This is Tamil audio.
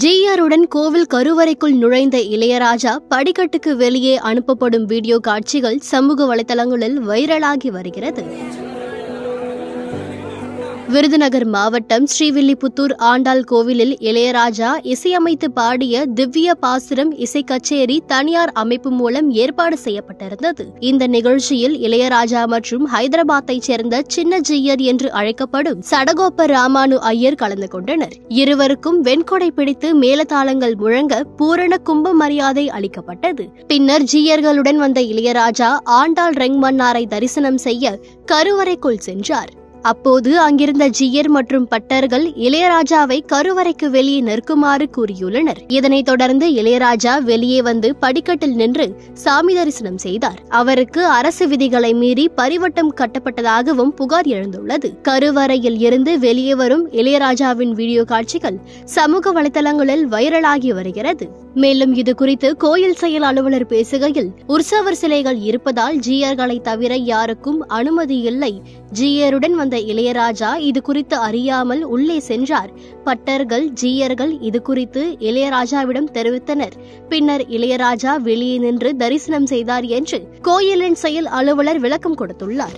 ஜிஆருடன் கோவில் கருவறைக்குள் நுழைந்த இளையராஜா படிக்கட்டுக்கு வெளியே அனுப்பப்படும் வீடியோ காட்சிகள் சமூக வலைதளங்களில் வைரலாகி வருகிறது. விருதுநகர் மாவட்டம் ஸ்ரீவில்லிபுத்தூர் ஆண்டாள் கோவிலில் இளையராஜா இசையமைத்து பாடிய திவ்ய பாசுரம் இசை கச்சேரி தனியார் அமைப்பு மூலம் ஏற்பாடு செய்யப்பட்டிருந்தது. இந்த நிகழ்ச்சியில் இளையராஜா மற்றும் ஹைதராபாத்தைச் சேர்ந்த சின்ன ஜியர் என்று அழைக்கப்படும் சடகோப்ப ராமானு ஐயர் கலந்து கொண்டனர். இருவருக்கும் வெண்கொடை பிடித்து மேலதாளங்கள் முழங்க பூரண கும்ப மரியாதை அளிக்கப்பட்டது. பின்னர் ஜியர்களுடன் வந்த இளையராஜா ஆண்டாள் ரெங்மன்னாரை தரிசனம் செய்ய கருவறைக்குள் சென்றார். அப்போது அங்கிருந்த ஜியர் மற்றும் பட்டர்கள் இளையராஜாவை கருவறைக்கு வெளியே நிற்குமாறு கூறியுள்ளனர். இதனைத் தொடர்ந்து இளையராஜா வெளியே வந்து படிக்கட்டில் நின்று சாமி தரிசனம் செய்தார். அவருக்கு அரசு விதிகளை மீறி பரிவட்டம் கட்டப்பட்டதாகவும் புகார் எழுந்துள்ளது. கருவறையில் இருந்து வெளியே வரும் இளையராஜாவின் வீடியோ காட்சிகள் சமூக வலைதளங்களில் வைரலாகி வருகிறது. மேலும் இது குறித்து கோயில் செயல் அலுவலர் பேசுகையில், உற்சவர் சிலைகள் இருப்பதால் ஜியர்களை தவிர யாருக்கும் அனுமதி இல்லை. ஜியருடன் வந்த இளையராஜா இது குறித்து அறியாமல் உள்ளே சென்றார். பட்டர்கள் ஜியர்கள் இது குறித்து இளையராஜாவிடம் தெரிவித்தனர். பின்னர் இளையராஜா வெளியே நின்று தரிசனம் செய்தார் என்று கோயிலின் செயல் அலுவலர் விளக்கம் கொடுத்துள்ளார்.